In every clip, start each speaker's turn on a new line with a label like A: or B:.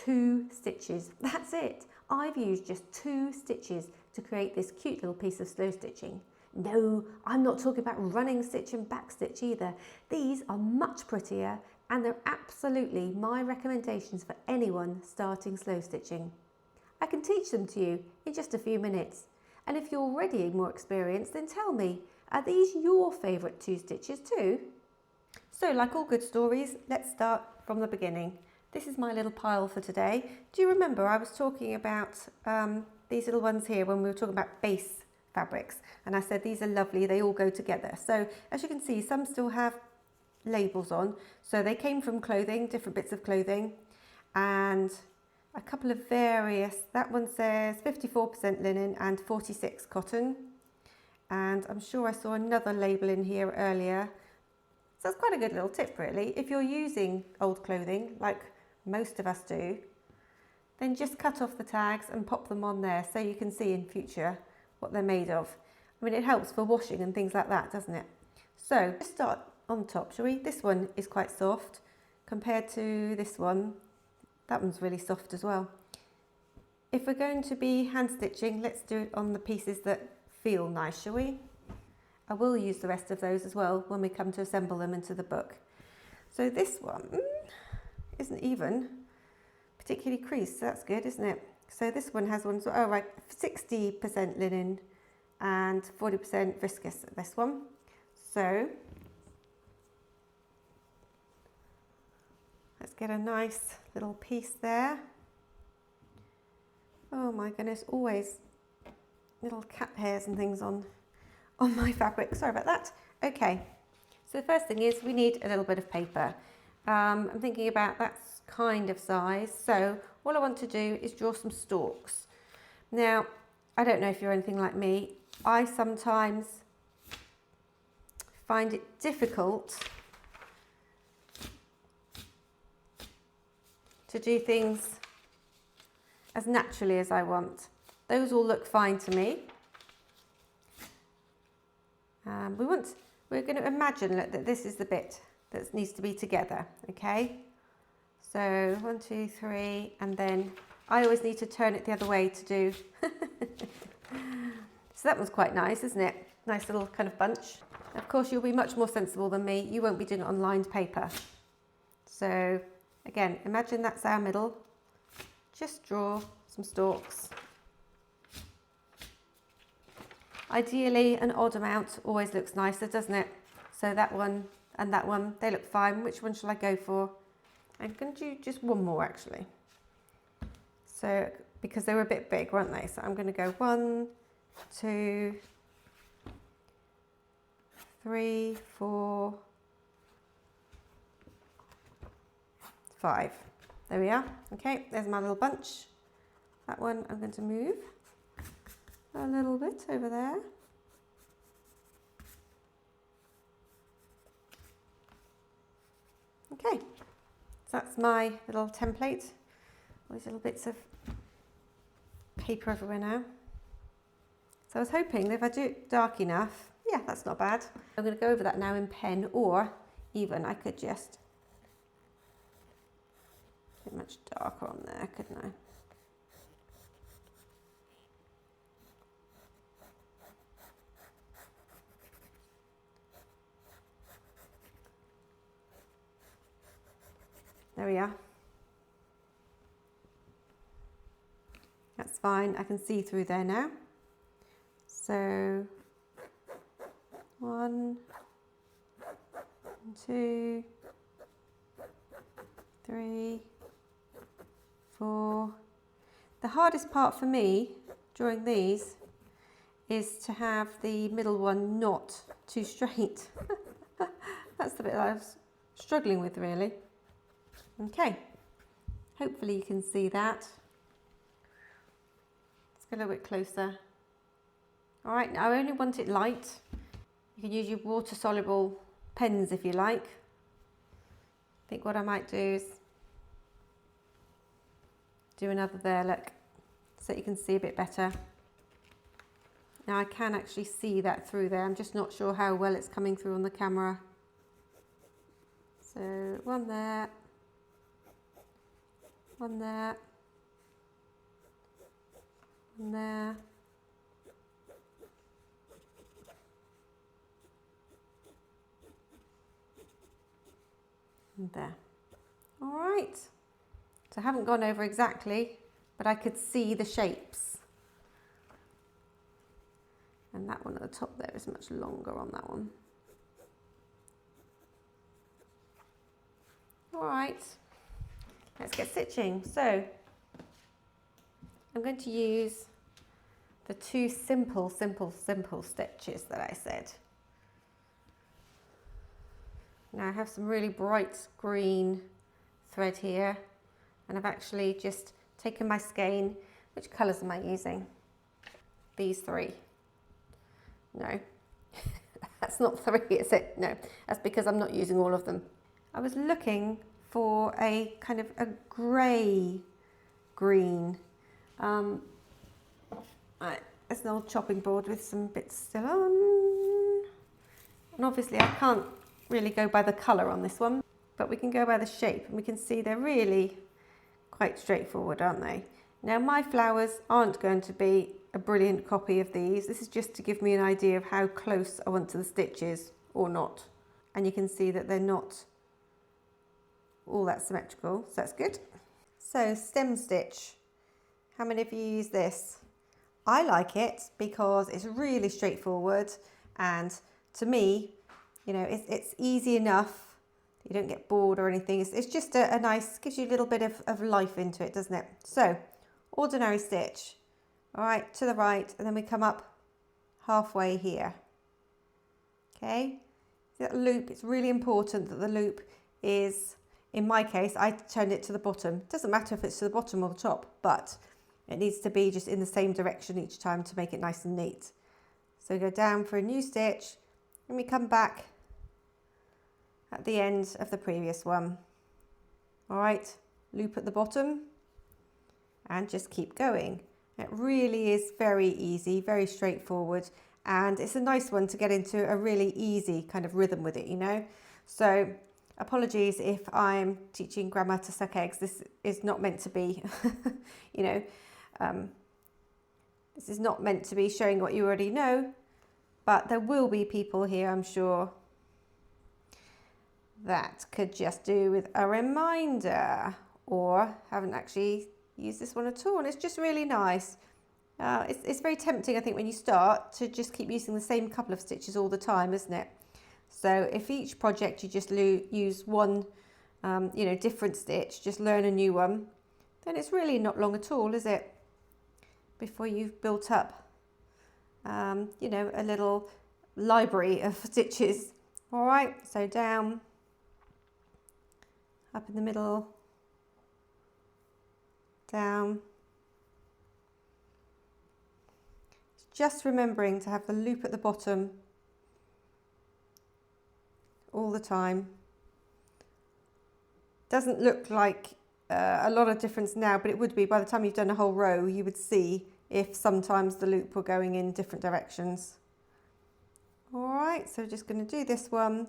A: 2 stitches. That's it. I've used just 2 stitches to create this cute little piece of slow stitching. No, I'm not talking about running stitch and back stitch either. These are much prettier and they're absolutely my recommendations for anyone starting slow stitching. I can teach them to you in just a few minutes. And if you're already more experienced, then tell me, are these your favourite 2 stitches too? So like all good stories, let's start from the beginning. This is my little pile for today. Do you remember I was talking about these little ones here when we were talking about base fabrics, and I said these are lovely, they all go together. So as you can see, some still have labels on, so they came from clothing, different bits of clothing, and a couple of various, that one says 54% linen and 46 cotton, and I'm sure I saw another label in here earlier. So that's quite a good little tip really. If you're using old clothing like most of us do, then just cut off the tags and pop them on there so you can see in future what they're made of. I mean, it helps for washing and things like that, doesn't it? So let's start on top, shall we? This one is quite soft compared to this one. That one's really soft as well. If we're going to be hand stitching, let's do it on the pieces that feel nice, shall we? I will use the rest of those as well when we come to assemble them into the book. So this one isn't even particularly creased, so that's good, isn't it? So this one has ones, oh right, 60% linen and 40% viscose, this one. So let's get a nice little piece there. Oh my goodness, always little cat hairs and things on my fabric, sorry about that. Okay, so the first thing is we need a little bit of paper. I'm thinking about that kind of size, so all I want to do is draw some stalks. Now, I don't know if you're anything like me, I sometimes find it difficult to do things as naturally as I want. Those all look fine to me. We're going to imagine that this is the bit that needs to be together, okay? So 1, 2, 3, and then I always need to turn it the other way to do. So that one's quite nice, isn't it? Nice little kind of bunch. Of course, you'll be much more sensible than me. You won't be doing it on lined paper. So again, imagine that's our middle. Just draw some stalks. Ideally, an odd amount always looks nicer, doesn't it? So that one and that one, they look fine. Which one shall I go for? I'm going to do just one more actually. So, because they were a bit big, weren't they? So I'm going to go 1, 2, 3, 4, 5. There we are. Okay, there's my little bunch. That one I'm going to move a little bit over there. Okay, so that's my little template. All these little bits of paper everywhere now. So I was hoping that if I do it dark enough, yeah, that's not bad. I'm going to go over that now in pen, or even I could just get much darker on there, couldn't I? There we are. That's fine, I can see through there now. So 1, 2, 3, 4. The hardest part for me drawing these is to have the middle one not too straight. That's the bit that I was struggling with really. Okay, hopefully you can see that. Let's go a little bit closer. All right, now I only want it light. You can use your water-soluble pens if you like. I think what I might do is do another there, look, so you can see a bit better. Now I can actually see that through there. I'm just not sure how well it's coming through on the camera. So 1 there, One there. One there. And there. All right. So I haven't gone over exactly, but I could see the shapes. And that one at the top there is much longer on that one. All right, let's get stitching. So I'm going to use the two simple stitches that I said. Now I have some really bright green thread here, and I've actually just taken my skein. Which colours am I using? These three. No, that's not three, is it? No, that's because I'm not using all of them. I was looking for a kind of a grey green. Right, there's an old chopping board with some bits still on. And obviously I can't really go by the colour on this one, but we can go by the shape, and we can see they're really quite straightforward, aren't they? Now my flowers aren't going to be a brilliant copy of these. This is just to give me an idea of how close I want to the stitches or not. And you can see that they're not all that symmetrical, so that's good. So stem stitch, how many of you use this? I like it because it's really straightforward, and to me, you know, it's easy enough. You don't get bored or anything. It's just a nice, gives you a little bit of life into it, doesn't it? So ordinary stitch, all right, to the right, and then we come up halfway here. Okay, that loop, it's really important that the loop is, in my case, I turn it to the bottom. Doesn't matter if it's to the bottom or the top, but it needs to be just in the same direction each time to make it nice and neat. So we go down for a new stitch, and we come back at the end of the previous one. All right, loop at the bottom, and just keep going. It really is very easy, very straightforward, and it's a nice one to get into a really easy kind of rhythm with it, you know. So apologies if I'm teaching grandma to suck eggs. This is not meant to be, you know, this is not meant to be showing what you already know, but there will be people here, I'm sure, that could just do with a reminder or haven't actually used this one at all, and it's just really nice. It's very tempting, I think, when you start to just keep using the same couple of stitches all the time, isn't it? So if each project you just use one, you know, different stitch, just learn a new one, then it's really not long at all, is it? Before you've built up, you know, a little library of stitches. All right, so down, up in the middle, down. Just remembering to have the loop at the bottom all the time. Doesn't look like a lot of difference now, but it would be by the time you've done a whole row. You would see if sometimes the loop were going in different directions. All right, so we're just going to do this one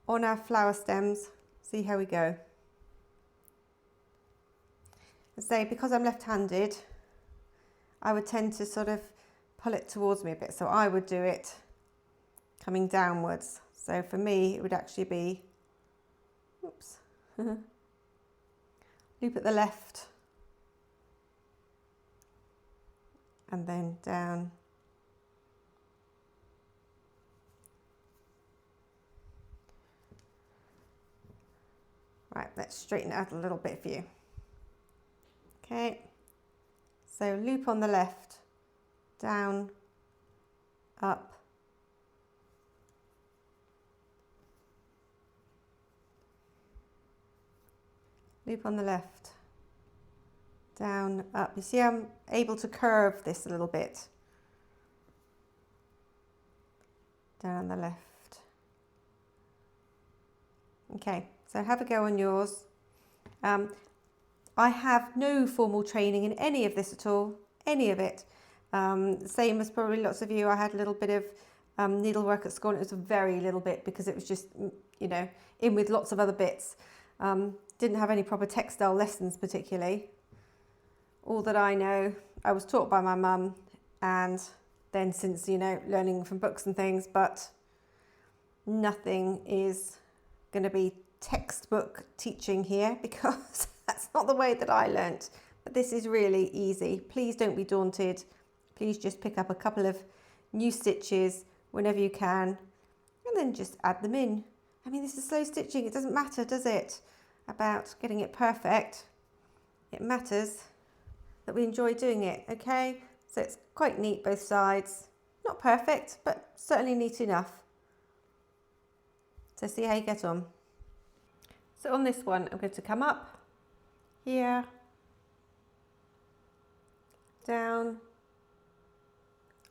A: on our flower stems, see how we go. I say, because I'm left-handed, I would tend to sort of pull it towards me a bit, so I would do it coming downwards. So for me, it would actually be, oops, loop at the left, and then down. Right, let's straighten it out a little bit for you. Okay, so loop on the left, down, up, loop on the left, down, up. You see I'm able to curve this a little bit. Down on the left. Okay, so have a go on yours. I have no formal training in any of this at all, any of it. Same as probably lots of you. I had a little bit of needlework at school, and it was a very little bit because it was just, you know, in with lots of other bits. Didn't have any proper textile lessons particularly. All that I know, I was taught by my mum, and then since, you know, learning from books and things, but nothing is going to be textbook teaching here because that's not the way that I learnt. But this is really easy. Please don't be daunted. Please just pick up a couple of new stitches whenever you can and then just add them in. I mean, this is slow stitching. It doesn't matter, does it, about getting it perfect? It matters that we enjoy doing it, okay? So it's quite neat both sides. Not perfect, but certainly neat enough. So see how you get on. So on this one, I'm going to come up here, down,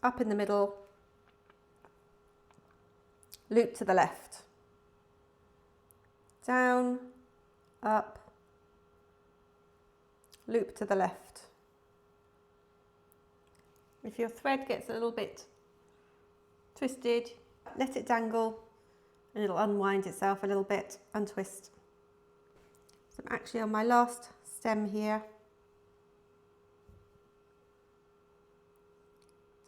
A: up in the middle, loop to the left, down, up, loop to the left. If your thread gets a little bit twisted, let it dangle and it'll unwind itself a little bit, untwist. So I'm actually on my last stem here.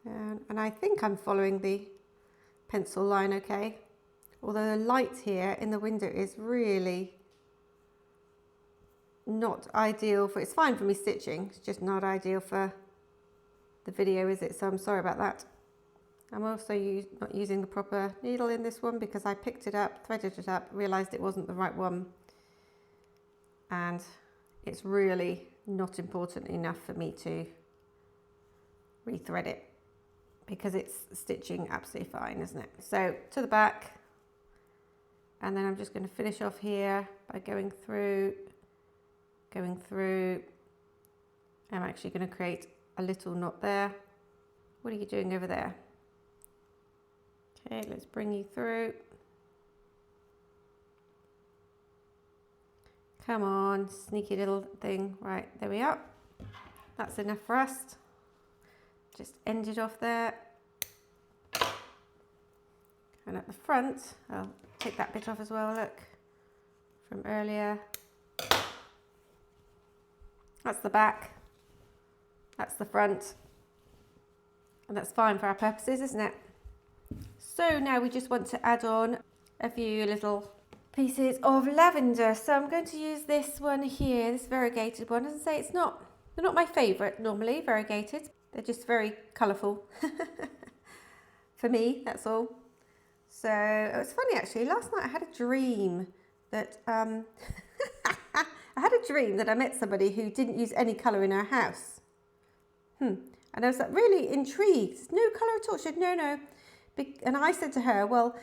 A: And I think I'm following the pencil line okay. Although the light here in the window is really not ideal for, it's fine for me stitching, it's just not ideal for the video, is it? So I'm sorry about that. I'm also not using the proper needle in this one because I picked it up, threaded it up, realised it wasn't the right one, and it's really not important enough for me to rethread it because it's stitching absolutely fine, isn't it? So to the back, and then I'm just going to finish off here by going through. I'm actually going to create a little knot there. What are you doing over there? Okay, let's bring you through. Come on, sneaky little thing. Right, there we are. That's enough for us. Just end it off there. And at the front, I'll take that bit off as well, look, from earlier. That's the back. That's the front. And that's fine for our purposes, isn't it? So now we just want to add on a few little pieces of lavender. So I'm going to use this one here, this variegated one. As I say, they're not my favourite normally, variegated. They're just very colourful. For me, that's all. So it was funny actually, last night I had a dream that, I had a dream that I met somebody who didn't use any colour in her house. And I was like really intrigued. No colour at all. She said, no. And I said to her, well,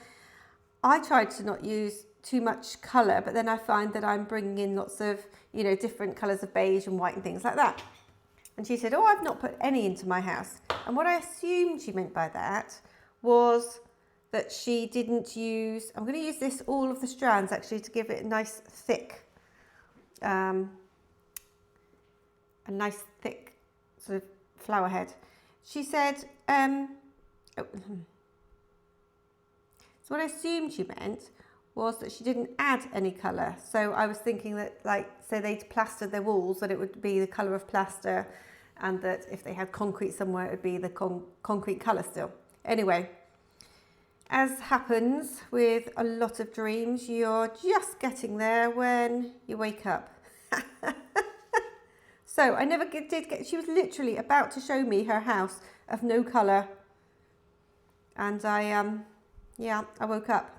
A: I tried to not use too much colour, but then I find that I'm bringing in lots of, you know, different colours of beige and white and things like that. And she said, oh, I've not put any into my house. And what I assumed she meant by that was that she didn't use, I'm going to use this, all of the strands actually, to give it a nice thick sort of flower head. She said, so what I assumed she meant was that she didn't add any colour. So I was thinking that, like, say they'd plastered their walls, that it would be the colour of plaster, and that if they had concrete somewhere, it would be the concrete colour still. Anyway, as happens with a lot of dreams, you're just getting there when you wake up. So I never did get, she was literally about to show me her house of no colour. And I woke up.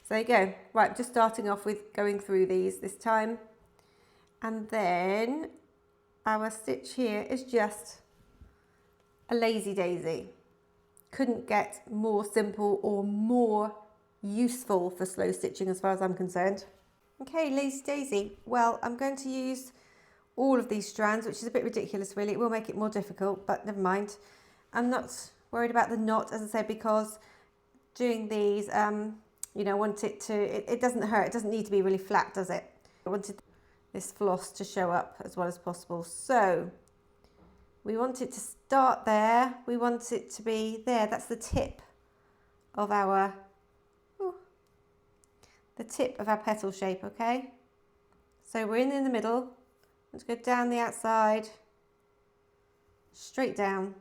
A: So there you go. Right, just starting off with going through these this time. And then our stitch here is just a lazy daisy. Couldn't get more simple or more useful for slow stitching as far as I'm concerned. Okay, lazy daisy. Well, I'm going to use all of these strands, which is a bit ridiculous really. It will make it more difficult, but never mind. I'm not worried about the knot, as I said, because doing these, you know, I want it to, it doesn't hurt. It doesn't need to be really flat, does it? I wanted this floss to show up as well as possible. So we want it to start there. We want it to be there. That's the tip of our, the tip of our petal shape, okay? So we're in the middle. Let's go down the outside, straight down,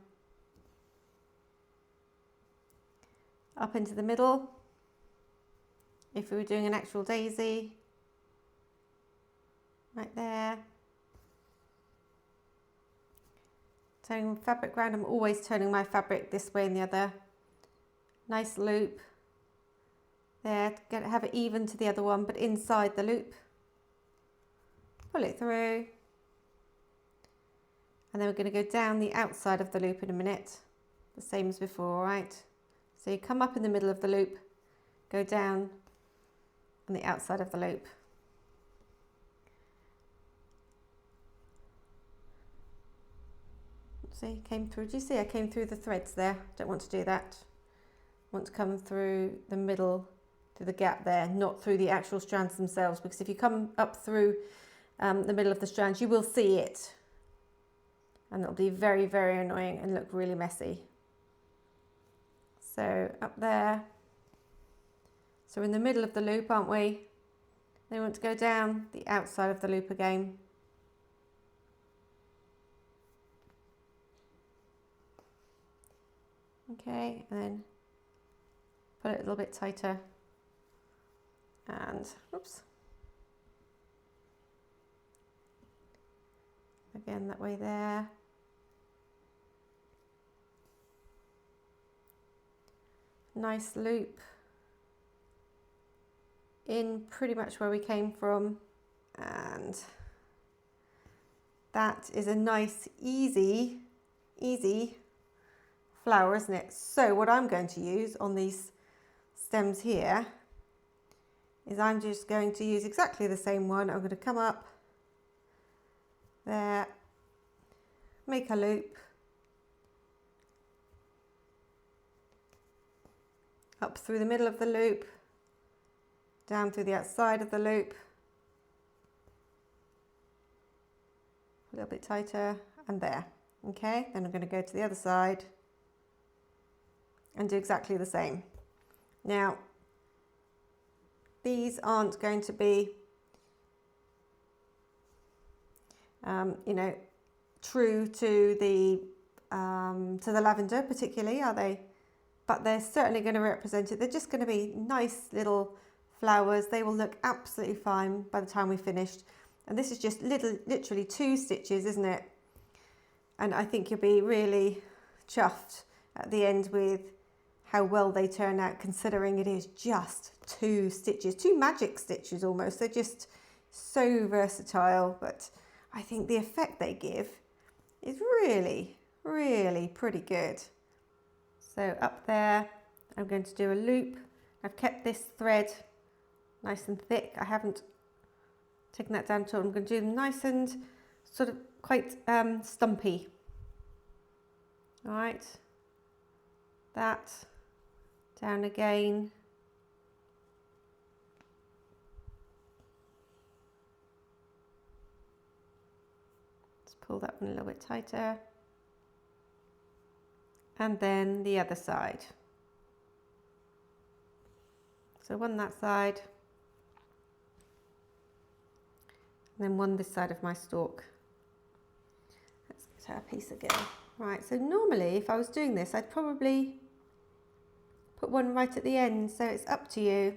A: up into the middle. If we were doing an actual daisy, right there. Turning fabric round, I'm always turning my fabric this way and the other. Nice loop there, have it even to the other one, but inside the loop. Pull it through. And then we're going to go down the outside of the loop in a minute, the same as before, right? So you come up in the middle of the loop, go down on the outside of the loop. See, came through. Do you see I came through the threads there? Don't want to do that. I want to come through the middle, through the gap there, not through the actual strands themselves, because if you come up through the middle of the strands, you will see it. And it'll be very, very annoying and look really messy. So up there. So we're in the middle of the loop, aren't we? Then we want to go down the outside of the loop again. Okay, and then pull it a little bit tighter. And, oops. Again, that way there. Nice loop in pretty much where we came from, and that is a nice easy flower, isn't it? So what I'm going to use on these stems here is I'm just going to use exactly the same one. I'm going to come up there, make a loop, up through the middle of the loop, down through the outside of the loop, a little bit tighter, and there. Okay, then I'm going to go to the other side and do exactly the same. Now, these aren't going to be, you know, true to the lavender particularly, are they? But they're certainly going to represent it. They're just going to be nice little flowers. They will look absolutely fine by the time we've finished. And this is just literally 2 stitches, isn't it? And I think you'll be really chuffed at the end with how well they turn out, considering it is just 2 stitches, 2 magic stitches almost. They're just so versatile, but I think the effect they give is really, really pretty good. So up there, I'm going to do a loop. I've kept this thread nice and thick. I haven't taken that down at all. I'm going to do them nice and sort of quite stumpy. All right, that, down again. Let's pull that one a little bit tighter. And then the other side. So one that side, and then one this side of my stalk. Let's get our piece again. Right, so normally if I was doing this, I'd probably put one right at the end, so it's up to you.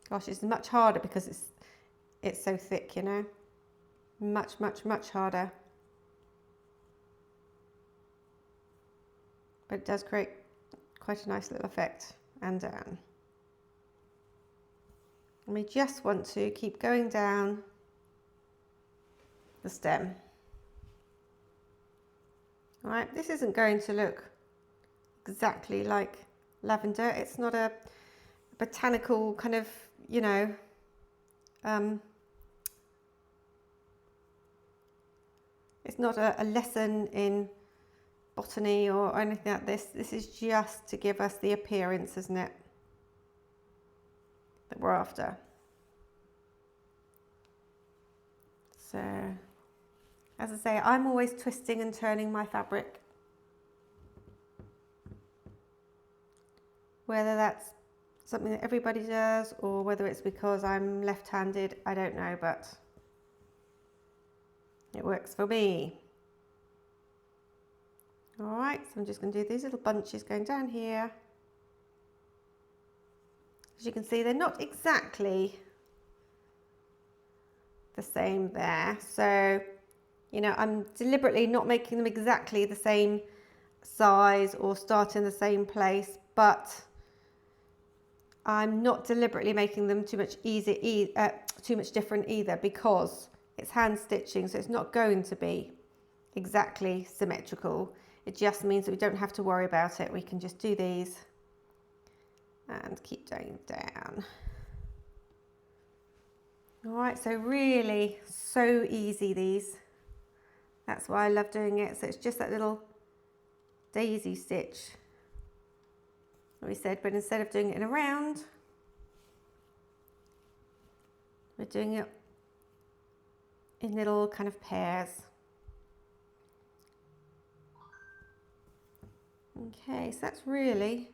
A: Gosh, it's much harder because it's so thick, you know. Much, much, much harder. But it does create quite a nice little effect. And down. And we just want to keep going down the stem. All right, this isn't going to look exactly like lavender. It's not a botanical kind of, you know, it's not a lesson in botany or anything like this. This is just to give us the appearance, isn't it, that we're after. So, as I say, I'm always twisting and turning my fabric. Whether that's something that everybody does, or whether it's because I'm left-handed, I don't know, but it works for me. All right, so I'm just going to do these little bunches going down here. As you can see, they're not exactly the same there. So, you know, I'm deliberately not making them exactly the same size or start in the same place, but I'm not deliberately making them too much different either, because it's hand stitching, so it's not going to be exactly symmetrical. It just means that we don't have to worry about it. We can just do these and keep going down. All right, so really so easy these. That's why I love doing it. So it's just that little daisy stitch, like we said, but instead of doing it in a round, we're doing it in little kind of pairs. Okay, so that's really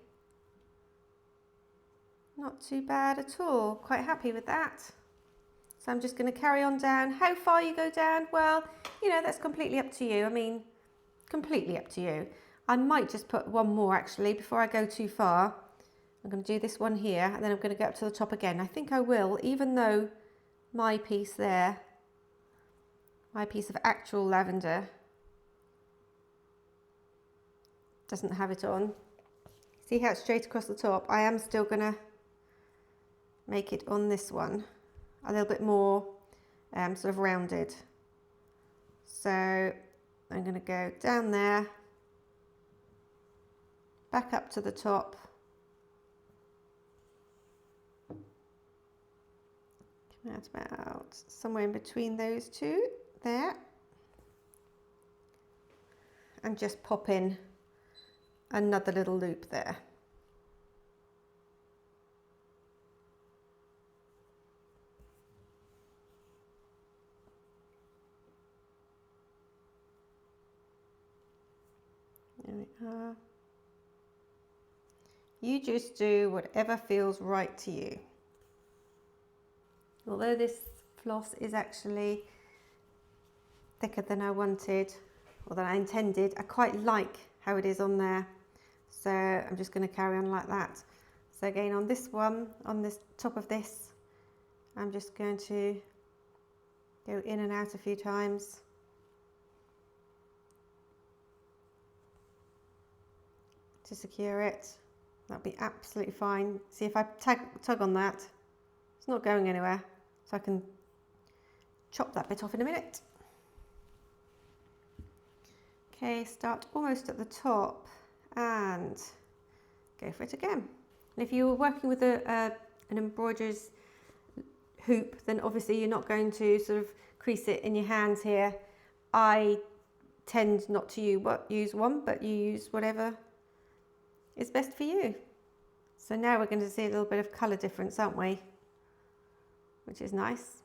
A: not too bad at all. Quite happy with that. So I'm just going to carry on down. How far you go down? Well, you know, that's completely up to you. I mean, completely up to you. I might just put one more actually before I go too far. I'm going to do this one here, and then I'm going to go up to the top again. I think I will, even though my piece there, my piece of actual lavender, doesn't have it on. See how it's straight across the top? I am still going to make it on this one a little bit more sort of rounded. So I'm going to go down there, back up to the top, come out about somewhere in between those two there, and just pop in another little loop there. There we are. You just do whatever feels right to you. Although this floss is actually thicker than I wanted, or than I intended, I quite like how it is on there. So I'm just going to carry on like that. So again, on this one, on this top of this, I'm just going to go in and out a few times. To secure it. That'll be absolutely fine. See, if I tug on that, it's not going anywhere. So I can chop that bit off in a minute. Okay, start almost at the top and go for it again. And if you were working with an embroiderer's hoop, then obviously you're not going to sort of crease it in your hands here. I tend not to use one, but you use whatever is best for you. So now we're going to see a little bit of colour difference, aren't we? Which is nice.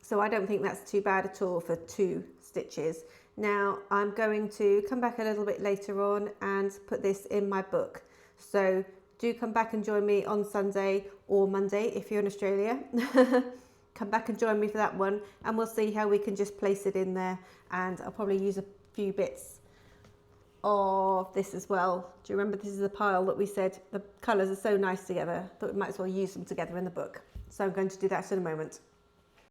A: So I don't think that's too bad at all for 2 stitches. Now I'm going to come back a little bit later on and put this in my book. So do come back and join me on Sunday or Monday if you're in Australia. Come back and join me for that one, and we'll see how we can just place it in there, and I'll probably use a few bits of this as well. Do you remember this is the pile that we said the colours are so nice together that we might as well use them together in the book? So I'm going to do that in a moment.